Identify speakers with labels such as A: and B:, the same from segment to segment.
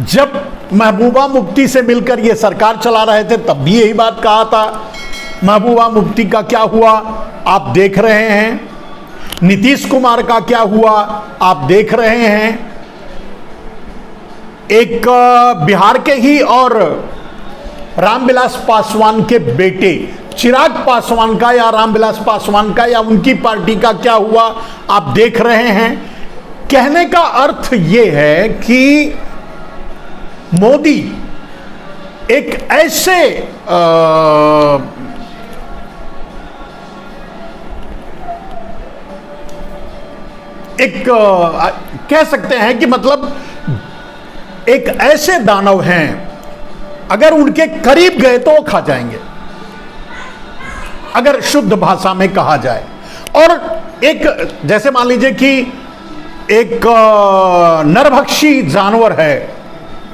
A: जब महबूबा मुफ्ती से मिलकर ये सरकार चला रहे थे तब भी यही बात कहा था। महबूबा मुफ्ती का क्या हुआ आप देख रहे हैं, नीतीश कुमार का क्या हुआ आप देख रहे हैं। एक बिहार के ही और रामविलास पासवान के बेटे चिराग पासवान का या रामविलास पासवान का या उनकी पार्टी का क्या हुआ आप देख रहे हैं। कहने का अर्थ यह है कि मोदी एक ऐसे कह सकते हैं कि मतलब एक ऐसे दानव हैं, अगर उनके करीब गए तो वो खा जाएंगे, अगर शुद्ध भाषा में कहा जाए। और एक जैसे मान लीजिए कि एक नरभक्षी जानवर है,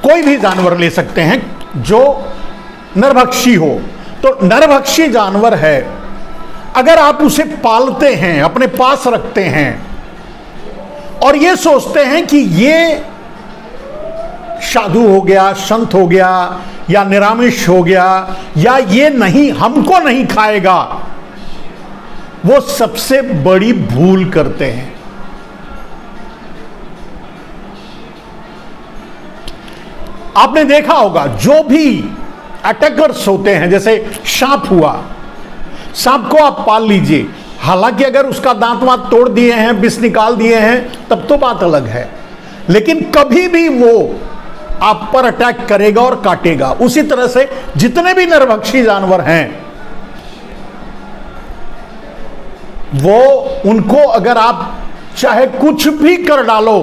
A: कोई भी जानवर ले सकते हैं जो नरभक्षी हो, तो नरभक्षी जानवर है, अगर आप उसे पालते हैं, अपने पास रखते हैं और ये सोचते हैं कि ये साधु हो गया, संत हो गया या निरामिष हो गया या ये नहीं हमको नहीं खाएगा, वो सबसे बड़ी भूल करते हैं। आपने देखा होगा जो भी अटैकर्स होते हैं, जैसे सांप हुआ, सांप को आप पाल लीजिए, हालांकि अगर उसका दांत वांत तोड़ दिए हैं, विष निकाल दिए हैं तब तो बात अलग है, लेकिन कभी भी वो आप पर अटैक करेगा और काटेगा। उसी तरह से जितने भी नरभक्षी जानवर हैं वो उनको अगर आप चाहे कुछ भी कर डालो,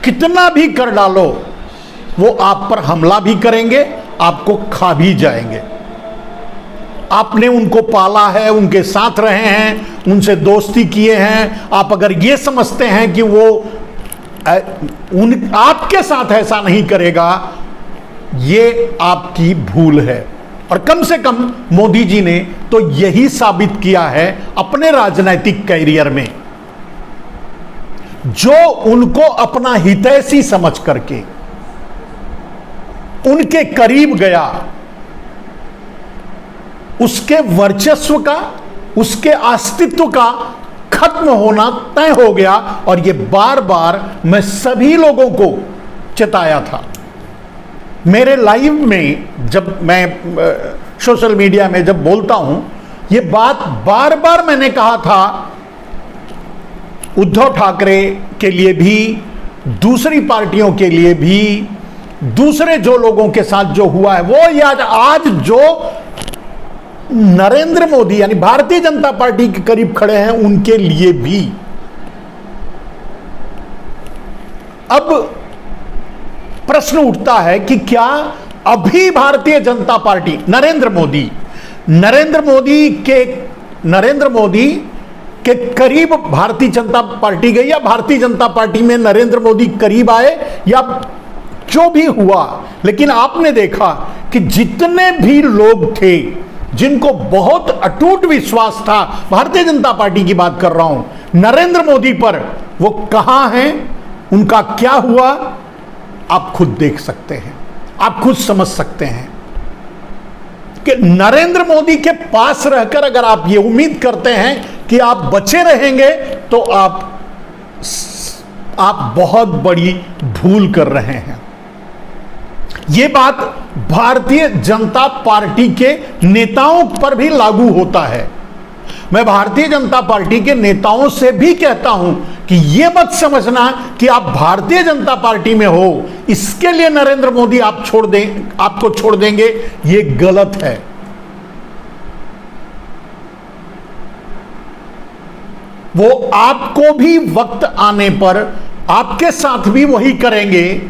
A: कितना भी कर डालो, वो आप पर हमला भी करेंगे, आपको खा भी जाएंगे। आपने उनको पाला है, उनके साथ रहे हैं, उनसे दोस्ती किए हैं, आप अगर ये समझते हैं कि वो आपके साथ ऐसा नहीं करेगा, ये आपकी भूल है। और कम से कम मोदी जी ने तो यही साबित किया है अपने राजनीतिक कैरियर में, जो उनको अपना हितैषी समझ करके उनके करीब गया, उसके वर्चस्व का, उसके अस्तित्व का खत्म होना तय हो गया। और ये बार बार मैं सभी लोगों को चेताया था। मेरे लाइव में जब मैं सोशल मीडिया में जब बोलता हूं, ये बात बार बार मैंने कहा था, उद्धव ठाकरे के लिए भी, दूसरी पार्टियों के लिए भी, दूसरे जो लोगों के साथ जो हुआ है वो, या आज जो नरेंद्र मोदी यानी भारतीय जनता पार्टी के करीब खड़े हैं उनके लिए भी। अब प्रश्न उठता है कि क्या अभी भारतीय जनता पार्टी नरेंद्र मोदी के करीब भारतीय जनता पार्टी गई, या भारतीय जनता पार्टी में नरेंद्र मोदी करीब आए, या जो भी हुआ, लेकिन आपने देखा कि जितने भी लोग थे जिनको बहुत अटूट विश्वास था, भारतीय जनता पार्टी की बात कर रहा हूं, नरेंद्र मोदी पर, वो कहां हैं, उनका क्या हुआ, आप खुद देख सकते हैं, आप खुद समझ सकते हैं कि नरेंद्र मोदी के पास रहकर अगर आप ये उम्मीद करते हैं कि आप बचे रहेंगे तो आप बहुत बड़ी भूल कर रहे हैं। यह बात भारतीय जनता पार्टी के नेताओं पर भी लागू होता है। मैं भारतीय जनता पार्टी के नेताओं से भी कहता हूं कि यह मत समझना कि आप भारतीय जनता पार्टी में हो इसके लिए नरेंद्र मोदी आपको छोड़ देंगे, यह गलत है। वो आपको भी वक्त आने पर आपके साथ भी वही करेंगे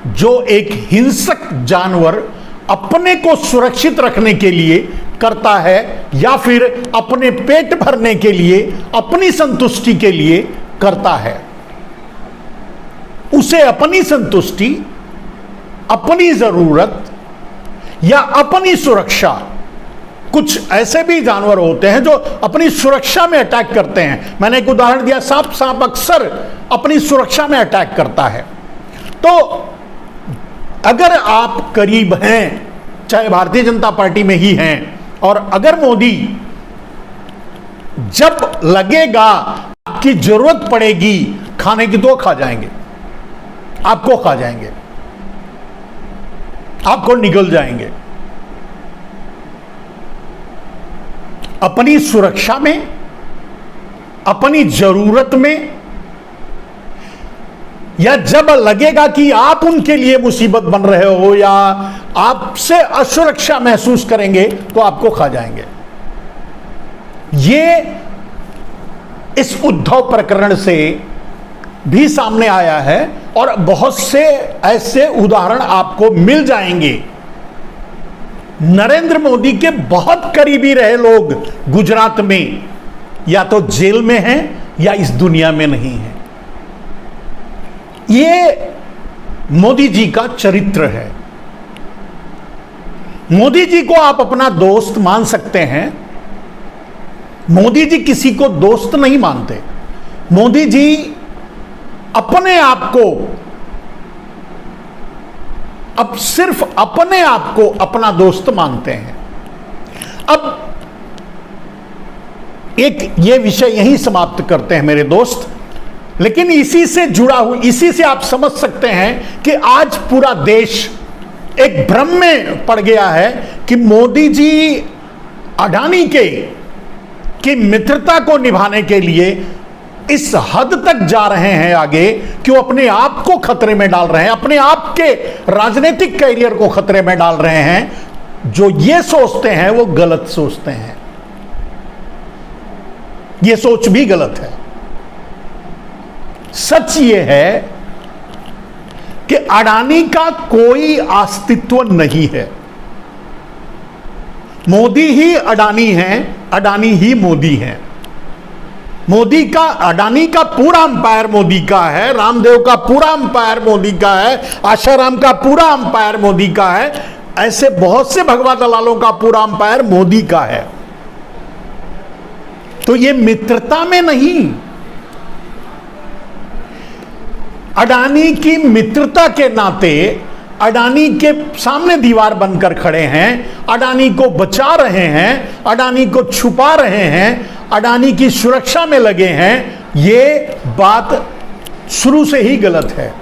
A: जो एक हिंसक जानवर अपने को सुरक्षित रखने के लिए करता है, या फिर अपने पेट भरने के लिए, अपनी संतुष्टि के लिए करता है। उसे अपनी संतुष्टि, अपनी जरूरत या अपनी सुरक्षा, कुछ ऐसे भी जानवर होते हैं जो अपनी सुरक्षा में अटैक करते हैं। मैंने एक उदाहरण दिया, सांप अक्सर अपनी सुरक्षा में अटैक करता है। तो अगर आप करीब हैं, चाहे भारतीय जनता पार्टी में ही हैं, और अगर मोदी जब लगेगा आपकी जरूरत पड़ेगी खाने की तो खा जाएंगे, आपको खा जाएंगे, आपको निगल जाएंगे। अपनी सुरक्षा में, अपनी जरूरत में, या जब लगेगा कि आप उनके लिए मुसीबत बन रहे हो या आपसे असुरक्षा महसूस करेंगे तो आपको खा जाएंगे। ये इस उद्धव प्रकरण से भी सामने आया है और बहुत से ऐसे उदाहरण आपको मिल जाएंगे। नरेंद्र मोदी के बहुत करीबी रहे लोग गुजरात में या तो जेल में हैं या इस दुनिया में नहीं हैं। ये मोदी जी का चरित्र है। मोदी जी को आप अपना दोस्त मान सकते हैं, मोदी जी किसी को दोस्त नहीं मानते। मोदी जी अपने आप को, अब सिर्फ अपने आप को अपना दोस्त मानते हैं। अब एक ये विषय यहीं समाप्त करते हैं मेरे दोस्त, लेकिन इसी से जुड़ा हुआ, इसी से आप समझ सकते हैं कि आज पूरा देश एक भ्रम में पड़ गया है कि मोदी जी अडानी की मित्रता को निभाने के लिए इस हद तक जा रहे हैं आगे कि वो अपने आप को खतरे में डाल रहे हैं, अपने आप के राजनीतिक करियर को खतरे में डाल रहे हैं। जो ये सोचते हैं वो गलत सोचते हैं, ये सोच भी गलत है। सच ये है कि अडानी का कोई अस्तित्व नहीं है। मोदी ही अडानी हैं, अडानी ही मोदी हैं। मोदी का, अडानी का पूरा अंपायर मोदी का है, रामदेव का पूरा अंपायर मोदी का है, आशाराम का पूरा अंपायर मोदी का है, ऐसे बहुत से भगवा दलालों का पूरा अंपायर मोदी का है। तो ये मित्रता में नहीं, अडानी की मित्रता के नाते अडानी के सामने दीवार बनकर खड़े हैं, अडानी को बचा रहे हैं, अडानी को छुपा रहे हैं, अडानी की सुरक्षा में लगे हैं। ये बात शुरू से ही गलत है।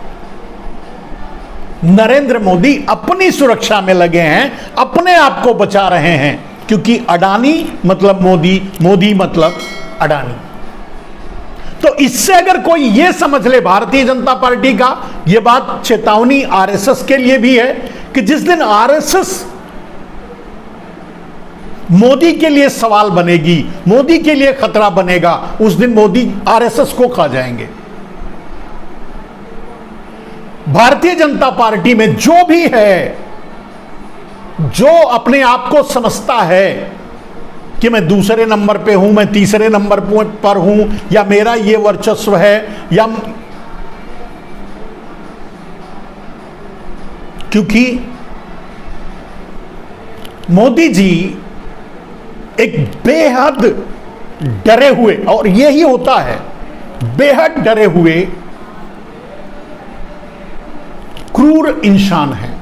A: नरेंद्र मोदी अपनी सुरक्षा में लगे हैं, अपने आप को बचा रहे हैं, क्योंकि अडानी मतलब मोदी, मोदी मतलब अडानी। तो इससे अगर कोई यह समझ ले भारतीय जनता पार्टी का, यह बात चेतावनी आरएसएस के लिए भी है कि जिस दिन आरएसएस मोदी के लिए सवाल बनेगी, मोदी के लिए खतरा बनेगा, उस दिन मोदी आरएसएस को खा जाएंगे। भारतीय जनता पार्टी में जो भी है, जो अपने आप को समझता है कि मैं दूसरे नंबर पे हूं, मैं तीसरे नंबर पर हूं, या मेरा ये वर्चस्व है, या क्योंकि मोदी जी एक बेहद डरे हुए, और यही होता है, बेहद डरे हुए क्रूर इंसान है।